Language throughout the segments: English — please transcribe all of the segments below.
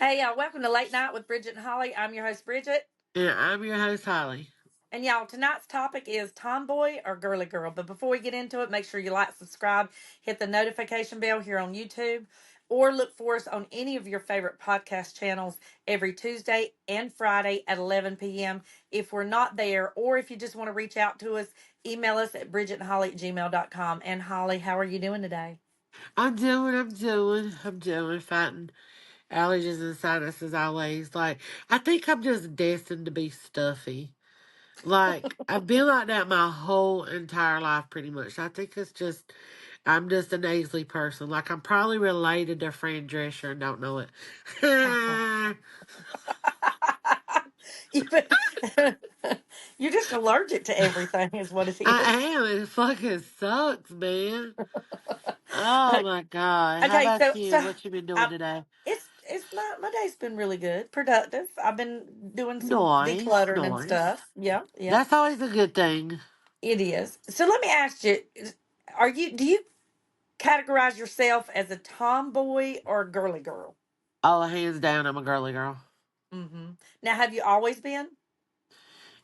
Hey, welcome to Late Night with Bridget and Holly. I'm your host, Bridget. And I'm your host, Holly. And y'all, tonight's topic is Tomboy or Girly Girl. But before we get into it, make sure you like, subscribe, hit the notification bell here on YouTube, or look for us on any of your favorite podcast channels every Tuesday and Friday at 11 p.m. If we're not there, or if you just want to reach out to us, email us at bridgetandholly@gmail.com. And Holly, how are you doing today? I'm doing, fighting allergies and sinuses always. Like, I think I'm just destined to be stuffy. Like, I've been like that my whole entire life pretty much. I think I'm just a nasally person. Like, I'm probably related to Fran Drescher and don't know it. You- You're just allergic to everything, is what it I is. am. It fucking sucks, man. Oh my God. How Okay, about you? What you been doing I, today? it's my day's been really good, productive. I've been doing some Nice, decluttering and nice. stuff. Yeah, yeah, That's always a good thing. it is. So let me ask you: do you categorize yourself as a tomboy or a girly girl? Oh, hands down, I'm a girly girl. Mm-hmm. Now, have you always been?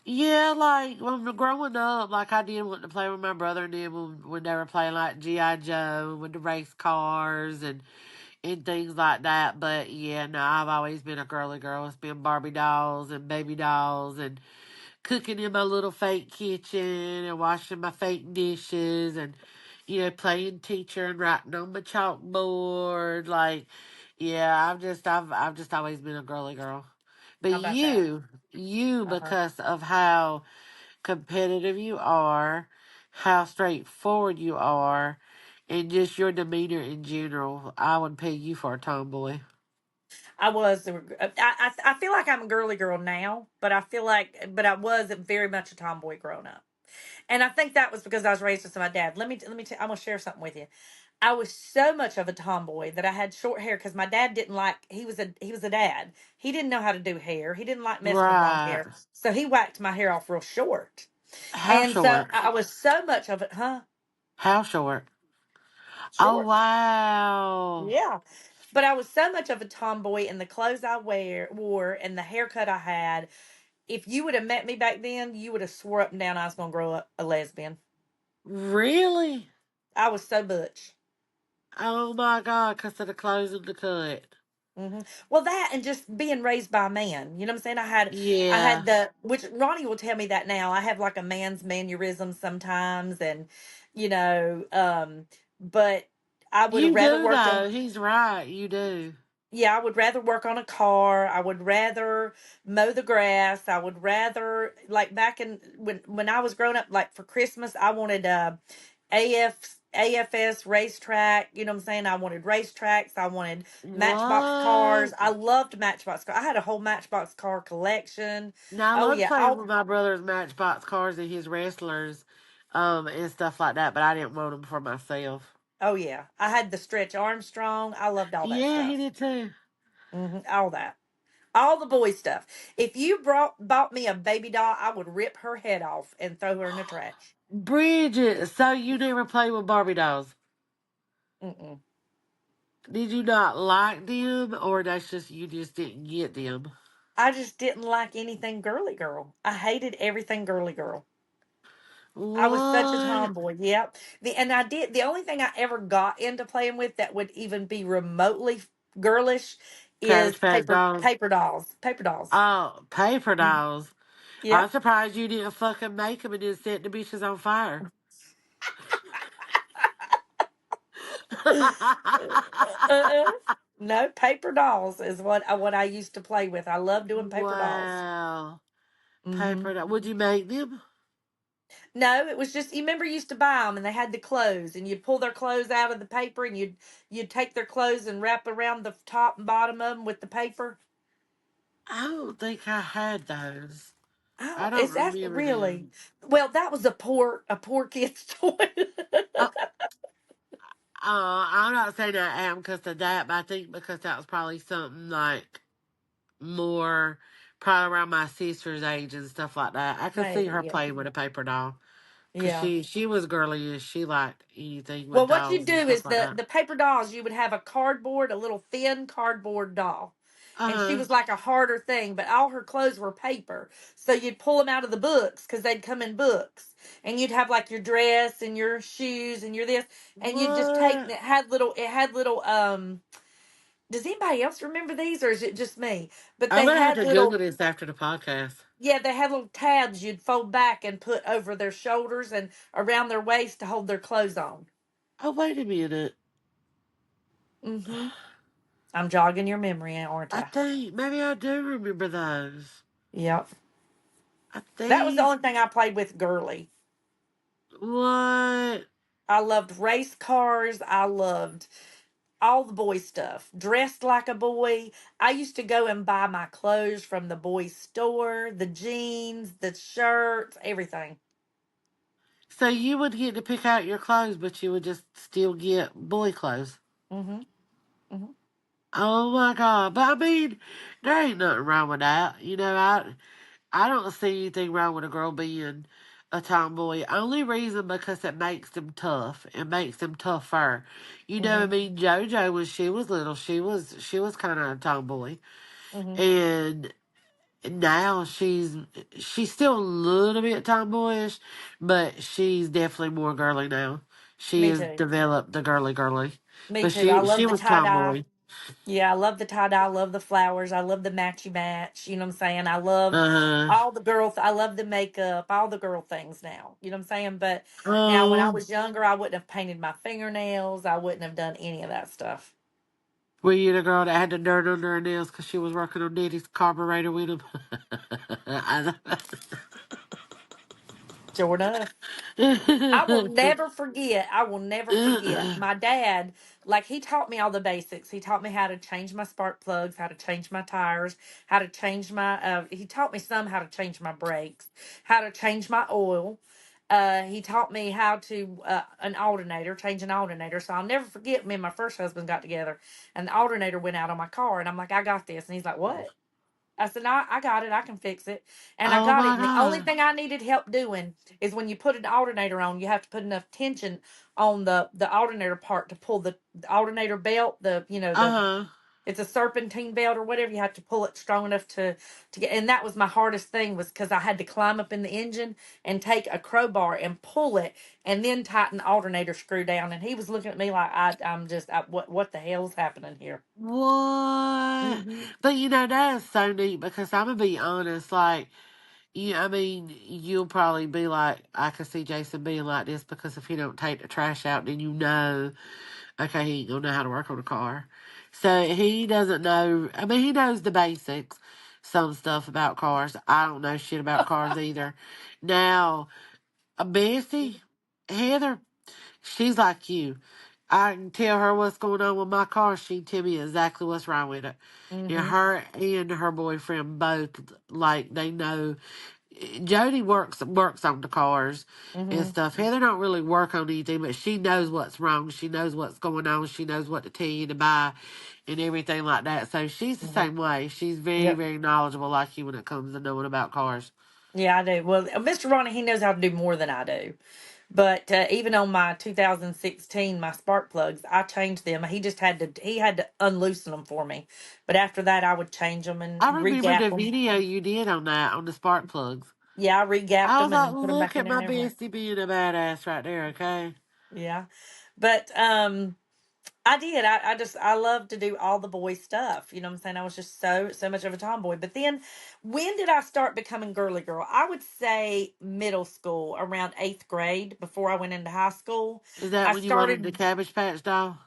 Yeah, like when growing up, like I did want to play with my brother and them when they were playing like G.I. Joe with the race cars and things like that. But yeah, no, I've always been a girly girl. It's been Barbie dolls and baby dolls and cooking in my little fake kitchen and washing my fake dishes and playing teacher and writing on my chalkboard. Like, yeah, I've just always been a girly girl. But How about that? you Uh huh. because of how competitive you are, how straightforward you are, and just your demeanor in general, I would pay you for a tomboy. I was. I feel like I'm a girly girl now, but I was very much a tomboy growing up. And I think that was because I was raised with my dad. I'm gonna share something with you. I was so much of a tomboy that I had short hair because my dad didn't like. He was a dad. He didn't know how to do hair. He didn't like messing with long Right. hair, so he whacked my hair off real short. How And so short? I was so much of it, huh? How short? Oh, Short, wow. yeah. But I was so much of a tomboy in the clothes I wore and the haircut I had. If you would have met me back then, you would have swore up and down I was gonna grow up a lesbian. Really? I was so butch. Oh my God, because of the clothes and the cut. Well, that and just being raised by a man, you know what I'm saying? I had Yeah. which Ronnie will tell me that now. I have like a man's mannerism sometimes, and you know, but I would have You rather do, worked on. though. He's right. You do. Yeah, I would rather work on a car. I would rather mow the grass. I would rather like back in when I was growing up, like for Christmas, I wanted AFS racetrack. You know what I'm saying? I wanted racetracks. I wanted Matchbox cars. What? I loved Matchbox cars. I had a whole Matchbox car collection. Now, I Oh loved yeah, playing with all my brother's Matchbox cars and his wrestlers and stuff like that, but I didn't want them for myself. oh yeah. I had the Stretch Armstrong. I loved all that Yeah, he stuff. did too. All that. All the boy stuff. If you bought me a baby doll, I would rip her head off and throw her in the trash. Bridget, so you never played with Barbie dolls. Mm-mm. Did you not like them, or that's just you just didn't get them? I just didn't like anything girly girl. I hated everything girly girl. I was such a What? tomboy. Yep. The only thing I ever got into playing with that would even be remotely girlish Cabbage is Patch dolls? paper dolls. Paper dolls. Oh, paper Mhm. dolls. I'm Yep. surprised you didn't fucking make them and then set the bitches on fire. Uh-uh. No, paper dolls is what I used to play with. I love doing paper dolls. Wow. Hmm. Paper doll. Would you make them? No, it was just you remember you used to buy them and they had the clothes and you'd pull their clothes out of the paper and you'd take their clothes and wrap around the top and bottom of them with the paper. I don't think I had those. I Oh, don't is that remember really? them. Well, that was a poor kid's toy. Uh, I'm not saying I am because of that, but I think because that was probably something like more probably around my sister's age and stuff like that. I could see Maybe, her yeah, playing with a paper doll because yeah. she was girly and she liked anything with Well, what you dolls do and is stuff like the that. the paper dolls. You would have a little thin cardboard doll, and she Uh-huh. was like a harder thing, but all her clothes were paper. So you'd pull them out of the books because they'd come in books, and you'd have like your dress and your shoes and your this, and you'd just take. What? It had little. Does anybody else remember these, or is it just me? But I'm they gonna have had to Google little. this after the podcast. Yeah, they had little tabs you'd fold back and put over their shoulders and around their waist to hold their clothes on. Oh, wait a minute. Mm-hmm. I'm jogging your memory, aren't I I? think maybe I do remember those. Yep. I That was the think only thing I played with girly. what? I loved race cars. I loved all the boy stuff. Dressed like a boy. I used to go and buy my clothes from the boys' store, the jeans, the shirts, everything. So you would get to pick out your clothes, but you would just still get boy clothes. Mm-hmm. Mm-hmm. Oh my god! But I mean, there ain't nothing wrong with that. I don't see anything wrong with a girl being a tomboy. Only reason because it makes them tough. It makes them tougher. I Mm-hmm. mean, JoJo when she was little, she was kind of a tomboy, Mm-hmm. and now she's still a little bit tomboyish, but she's definitely more girly now. She Me has too. developed the girly, Me but too. I she love the was tie dye. tomboy. Yeah, I love the tie dye. I love the flowers. I love the matchy match. You know what I'm saying? I love Uh all the girl. I love the makeup. All the girl things now. You know what I'm saying? But now, when I oh, was younger, I wouldn't have painted my fingernails. I wouldn't have done any of that stuff. were you the girl that had the dirt under her nails because she was working on Daddy's carburetor with him? Sure enough. I will never forget. I will never forget. My dad, like, he taught me all the basics. He taught me how to change my spark plugs, how to change my tires, how to change my. He taught me some how to change my brakes, how to change my oil. He taught me how to an alternator, change an alternator. So I'll never forget. Me and my first husband got together, and the alternator went out on my car, and I'm like, I got this, and he's like, what? I said, no, I got it. I can fix it. And I Oh got it. my And the only god. thing I needed help doing is when you put an alternator on, you have to put enough tension on the alternator part to pull the alternator belt, Uh huh. it's a serpentine belt or whatever. You have to pull it strong enough to get, and that was my hardest thing, was because I had to climb up in the engine and take a crowbar and pull it and then tighten the alternator screw down. And he was looking at me like what the hell's happening here? What? Hmm. But that is so neat because I'm gonna be honest, like I mean, you'll probably be like, I can see Jason being like this because if he don't take the trash out, then okay, he ain't gonna know how to work on a car. So he doesn't know. I mean, he knows the basics, some stuff about cars. I don't know shit about cars either. Now, Bessie, Heather, she's like you. I can tell her what's going on with my car. She can tell me exactly what's wrong with it. Hmm. Her and her boyfriend both, like, they know. Jody works on the cars and Hmm. stuff. Heather don't really work on anything, but she knows what's wrong. She knows what's going on. She knows what to tell you to buy and everything like that. So she's the Hmm. same way. She's very, Yep. very knowledgeable like you when it comes to knowing about cars. Yeah, I do. Well, Mr. Ronnie, he knows how to do more than I do. But even on my 2016, my spark plugs, I changed them. He had to unloosen them for me. But after that, I would change them and I remember regap the them. video you did on that, on the spark plugs. Yeah, I regapped I was them like, and put them look back in at there my and everything. bestie being a badass right there, okay? Yeah. But I did. I love to do all the boy stuff. You know what I'm saying? I was just so much of a tomboy. But then, when did I start becoming girly girl? I would say middle school, around 8th grade, before I went into high school. Is that I when you wanted the started, Cabbage Patch doll?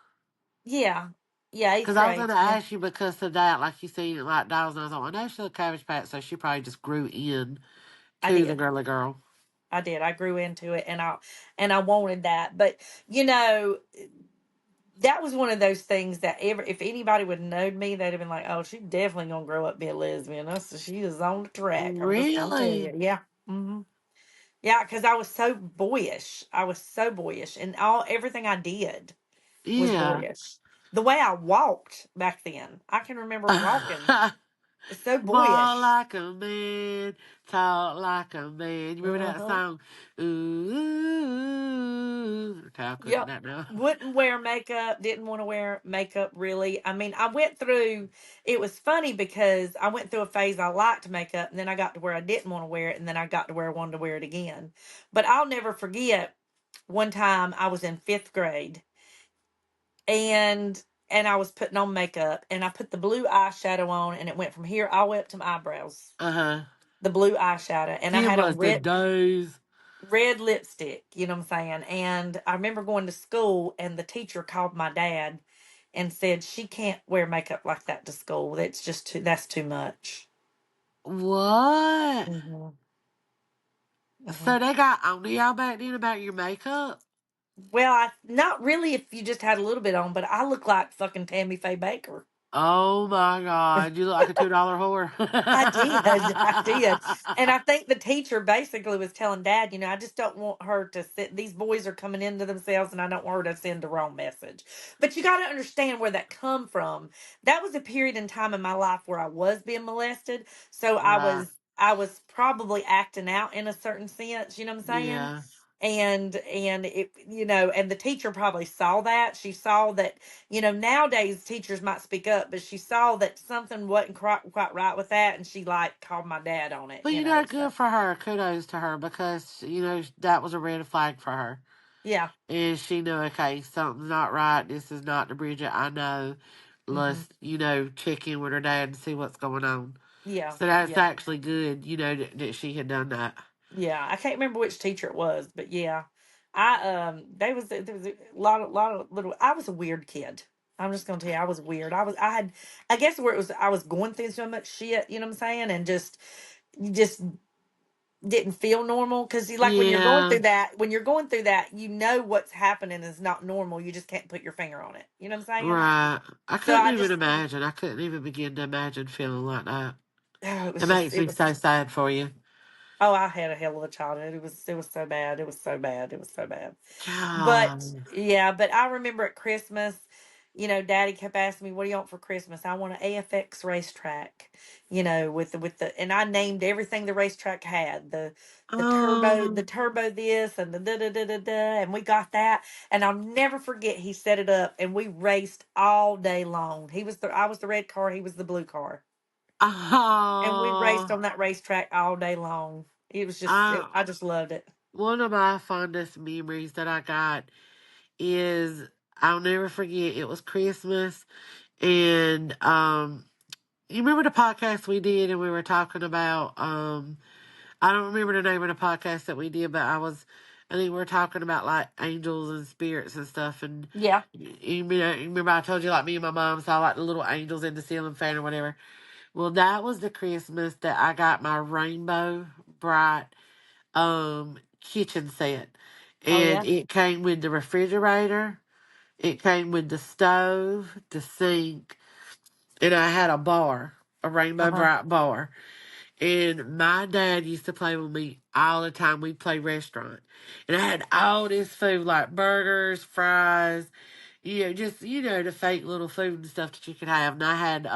yeah, yeah, eighth Because I was going grade. to Yeah, ask you because of that, like you seen it like dolls, and I thought, I know she's a Cabbage Patch, so she probably just grew in I to the did. girly girl. I did. I grew into it, and I wanted that. But you know, that was one of those things that if anybody would have known me, they'd have been like, "Oh, she's definitely gonna grow up and be a lesbian." She is on the track. I'm just gonna tell Really? you. Yeah. Hmm. Yeah, because I was so boyish. I was so boyish, and everything I did was Yeah. boyish. The way I walked back then, I can remember walking. So Walk boyish. like a man, talk like a man. You remember that Uh-huh. song? Ooh. Okay, I'm cooking Yep. that now. Wouldn't wear makeup, didn't want to wear makeup really. I mean, I went through, it was funny because I went through a phase I liked makeup, and then I got to where I didn't want to wear it, and then I got to where I wanted to wear it again. But I'll never forget one time I was in fifth grade, and I was putting on makeup, and I put the blue eyeshadow on, and it went from here all the way up to my eyebrows. Uh huh. The blue eyeshadow, and I Them had on was the days. red lipstick, you know what I'm saying? And I remember going to school, and the teacher called my dad and said, "She can't wear makeup like that to school. That's just that's too much." What? Hmm. Hmm. So they got on to y'all back then about your makeup? Well, I not really if you just had a little bit on, but I look like fucking Tammy Faye Baker. Oh my God. You look like a $2 whore. I did. I did. And I think the teacher basically was telling dad, I just don't want her to sit. These boys are coming into themselves, and I don't want her to send the wrong message. But you got to understand where that come from. That was a period in time in my life where I was being molested. So Right. I was probably acting out in a certain sense, you know what I'm saying? Yeah. And it, and the teacher probably saw that. She saw that, nowadays teachers might speak up, but she saw that something wasn't quite right with that, and she like called my dad on it, But so good for her. Kudos to her because, that was a red flag for her. yeah. And she knew, okay, something's not right. This is not the Bridget I know. Hmm. Let's, check in with her dad and see what's going on. Yeah. So that's Yeah. actually good, that she had done that. Yeah, I can't remember which teacher it was, but yeah, there was a lot of little. I was a weird kid. I'm just gonna tell you, I was weird. I had, I guess where it was, I was going through so much shit, you know what I'm saying, and just you just didn't feel normal because like Yeah, when you're going through that, what's happening is not normal. You just can't put your finger on it. You know what I'm saying? right. I So couldn't I even just, imagine. I couldn't even begin to imagine feeling like that. oh, it It was just, makes it me was. so sad for you. Oh, I had a hell of a childhood. It was so bad. It was so bad. It was so bad. But God. yeah, but I remember at Christmas, Daddy kept asking me, "What do you want for Christmas?" I want an AFX racetrack, with the, and I named everything the racetrack had, the Um, turbo this and the da da da da da, and we got that. And I'll never forget, he set it up, and we raced all day long. I was the red car, he was the blue car, and we raced oh, on that racetrack all day long. It was just, I, I just loved it. one of my fondest memories that I got is I'll never forget. It was Christmas, and you remember the podcast we did, and we were talking about I don't remember the name of the podcast that we did, but I think we were talking about like angels and spirits and stuff, and Yeah. you remember I told you like me and my mom saw like the little angels in the ceiling fan or whatever. Well, that was the Christmas that I got my rainbow bright kitchen set. Oh And yeah. it came with the refrigerator, it came with the stove, the sink, and I had a bar, a rainbow Uh-huh. bright bar. And my dad used to play with me all the time. We'd play restaurant. And I had all this food like burgers, fries, just the fake little food and stuff that you could have. And I had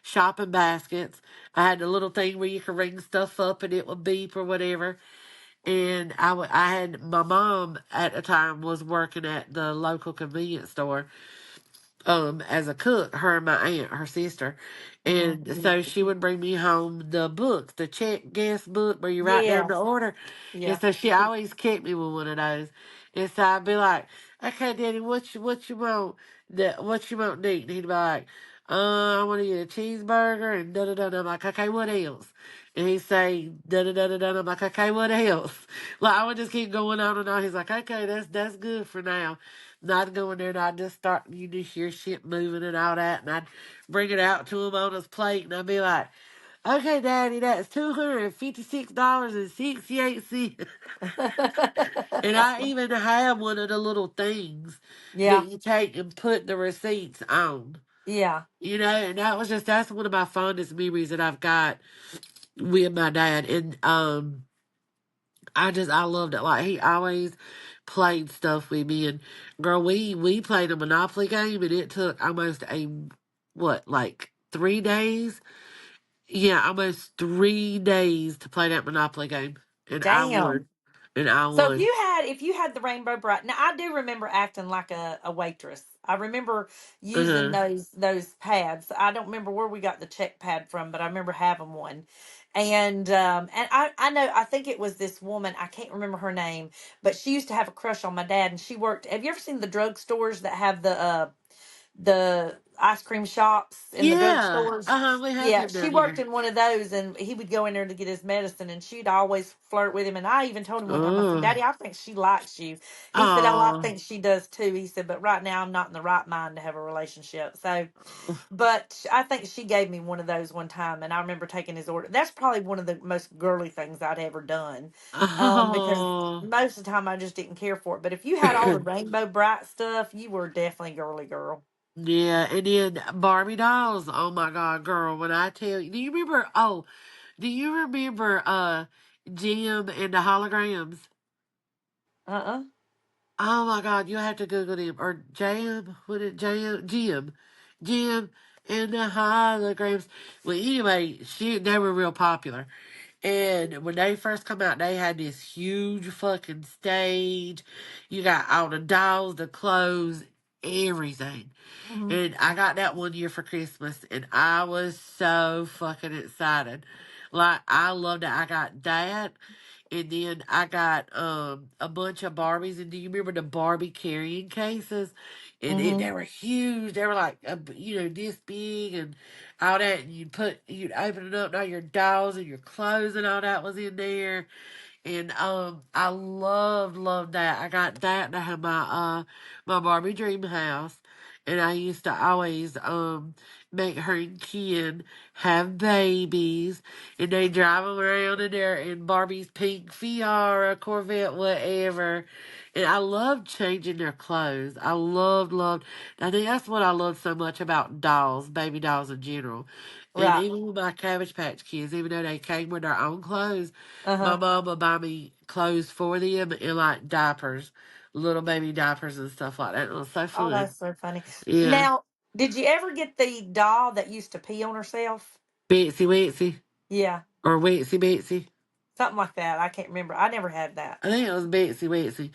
shopping baskets. I had the little thing where you could ring stuff up and it would beep or whatever. And I had my mom at the time was working at the local convenience store as a cook, her and my aunt, her sister. Uh-huh. And so she would bring me home the books, the check guest book where you write down Yeah. the order. And Yeah. so she always kept me with one of those. And so I'd be like, okay, Daddy, what you want? What you want to eat? And he'd be like, I want to eat a cheeseburger and da da da. And I'm like, okay, what else? And he'd say da da da da da. And I'm like, okay, what else? Like I would just keep going on and on. He's like, okay, that's good for now. And I'd go in there and I'd just start, just hear shit moving and all that. And I'd bring it out to him on his plate. And I'd be like, okay, Daddy, that's $256.68. And I even have one of the little things that Yeah. you take and put the receipts on. Yeah. And that's one of my fondest memories that I've got with my dad. And I loved it. Like he always played stuff with me, and girl, we played a Monopoly game, and it took almost like 3 days, Yeah, almost 3 days to play that Monopoly game, and I Damn. won, and I So won. if you had the Rainbow Bright, now I do remember acting like a waitress. I remember Uh using huh. those pads. I don't remember where we got the check pad from, but I remember having one. And I know, I think it was this woman, I can't remember her name, but she used to have a crush on my dad, and she worked. Have you ever seen the drugstores that have the ice cream shops in the Yeah. drugstores? Uh huh. We have Yeah, him she down worked here. in one of those, and he would go in there to get his medicine, and she'd always flirt with him. And I even told him one time, I said, Oh. "Daddy, I think she likes you." He said, "Oh, I Oh. think she does too." He said, "But right now, I'm not in the right mind to have a relationship." So, but I think she gave me one of those one time, and I remember taking his order. That's probably one of the most girly things I'd ever done, because Oh. most of the time I just didn't care for it. But if you had all the rainbow bright stuff, you were definitely girly girl. Yeah, and then Barbie dolls. Oh my God, girl! When I tell you, do you remember? Oh, do you remember? Jim and the holograms. Uh Oh my God, you have to Google them or Jam. What it Jim and the holograms. Well, anyway, they were real popular. And when they first come out, they had this huge fucking stage. You got all the dolls, the clothes, everything. uh. And I got that one year for Christmas, and I was so fucking excited. Like, I loved it. I got that, and then I got a bunch of Barbies. And do you remember the Barbie carrying cases? And Mm-hmm. they were huge. They were like, this big and all that. And you'd open it up, and all your dolls and your clothes and all that was in there. And I loved that. I got that, and I had my Barbie dream house, and I used to always make her and Ken have babies, and they drive them around in there in Barbie's pink Fiara, Corvette, whatever. And I loved changing their clothes. I loved. I think that's what I love so much about dolls, baby dolls in general. And Right. even with my Cabbage Patch Kids, even though they came with their own clothes, Uh my huh. mom would buy me clothes for them and like diapers, little baby diapers and stuff like that. It was so Oh, fun. that's so funny. Yeah. Now, did you ever get the doll that used to pee on herself? Betsy Wetsy Yeah, or Wetsy Betsy. something like that. I can't remember. I never had that. I think it was Betsy Wetsy.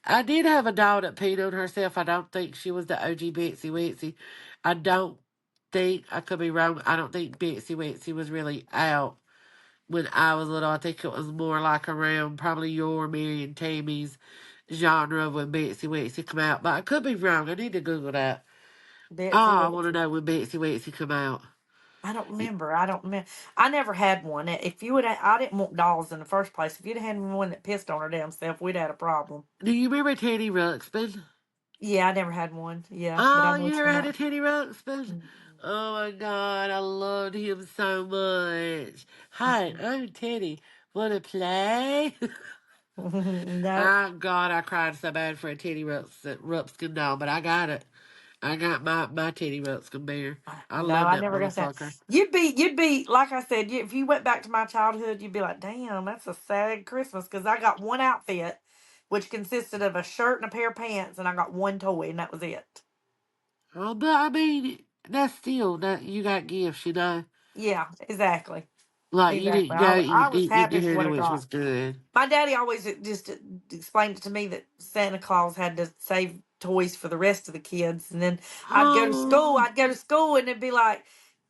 I did have a doll that peed on herself. I don't think she was the OG Betsy Wetsy. I don't think, I could be wrong. I don't think Betsy Wetsy was really out when I was little. I think it was more like around probably your Mary and Tammy's genre of when Betsy Wetsy come out. But I could be wrong. I need to Google that. Oh, Betsy I want to Wetsy. know when Betsy Wetsy come out. I don't remember. I don't remember. I never had one. If you would, I didn't want dolls in the first place. If you'd had one that pissed on her damn self, we'd had a problem. Do you remember Teddy Ruxpin? Yeah, I never had one. Yeah, but I Oh, know you what never you're had talking a Teddy Ruxpin? Oh my God, I loved him so much. Hi, about. I'm Teddy. Wanna play? No, Oh God, I cried so bad for a Teddy Ruxpin doll, but I got it. I got my Teddy Ruxpin bear. I no, love I that never got that. motherfucker. You'd be like I said. If you went back to my childhood, you'd be like, "Damn, that's a sad Christmas." Because I got one outfit, which consisted of a shirt and a pair of pants, and I got one toy, and that was it. Oh, but I mean, that's still that you got gifts, you know. Yeah, exactly, Like you exactly. didn't go I was eat happy your with what I sandwich, which got. was good. My daddy always just explained it to me that Santa Claus had to save toys for the rest of the kids, and then I'd go to school. Oh, I'd go to school, and it'd be like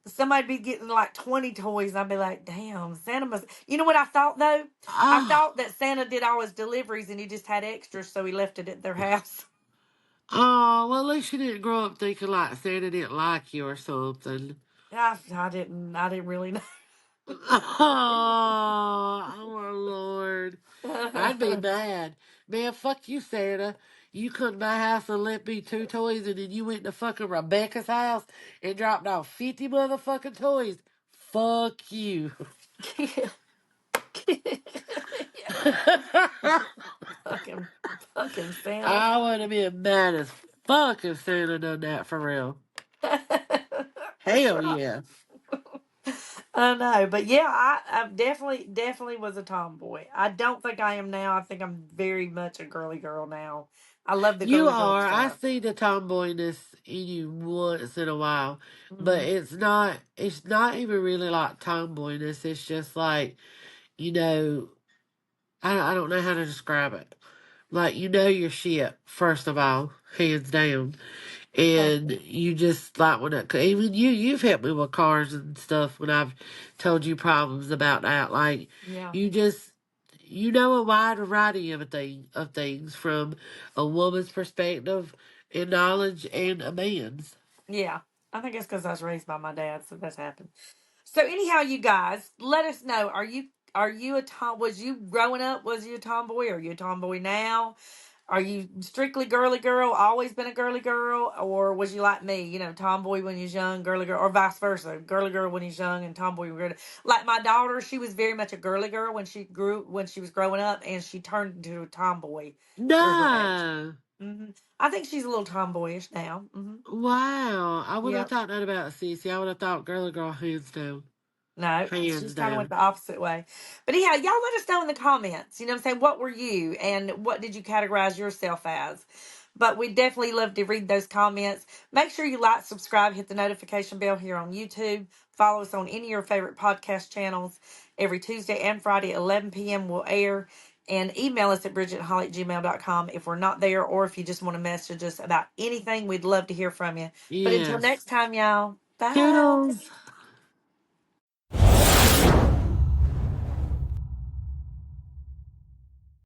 somebody'd be getting like 20 toys. And I'd be like, "Damn, Santa must." You know what I thought though? I oh, thought that Santa did all his deliveries, and he just had extras, so he left it at their house. oh. Well, at least you didn't grow up thinking like Santa didn't like you or something. I didn't. I didn't really Oh, my Lord. I'd be know. mad. Man, fuck you, Santa. You come to my house and left me two toys, and then you went to fucking Rebecca's house and dropped off 50 motherfucking toys. Fuck you. Yeah, fucking, fucking Santa. I would have been mad as fuck if Santa done that for real. That's Hell right. yeah. I know, but yeah, I definitely was a tomboy. I don't think I am now. I think I'm very much a girly girl now. I love the You girly girl are. I stuff. see the tomboyness in you once in a while, but Hmm. it's not. It's not even really like tomboyness. It's just like you know. I don't know how to describe it. Like you know your shit first of all, hands down, Thank and you. you just like when it, even you've helped me with cars and stuff when I've told you problems about that. Like Yeah. you just you know a wide variety of things from a woman's perspective and knowledge and a man's. Yeah. I think it's because I was raised by my dad, so that's happened. So anyhow, you guys, let us know. Are you a tom? Was you growing up? Was you a tomboy? Are you a tomboy now? Are you strictly girly girl? Always been a girly girl, or was you like me? Tomboy when you was young, girly girl, or vice versa, girly girl when he's young and tomboy when you're like my daughter. She was very much a girly girl when she was growing up, and she turned into a tomboy through her age. No. I think she's a little tomboyish now. Wow. I would have Yep. thought that about Cece. I would have thought girly girl hands down. No, Hands she's kind of went down. the opposite way. But anyhow, y'all let us know in the comments. You know what I'm saying? What were you and what did you categorize yourself as? But we definitely love to read those comments. Make sure you like, subscribe, hit the notification bell here on YouTube. Follow us on any of your favorite podcast channels. Every Tuesday and Friday at 11 p.m. will air. And email us at bridgetandholly@gmail.com if we're not there or if you just want to message us about anything. We'd love to hear from you. But until Yes. next time, y'all, bye. Toodles.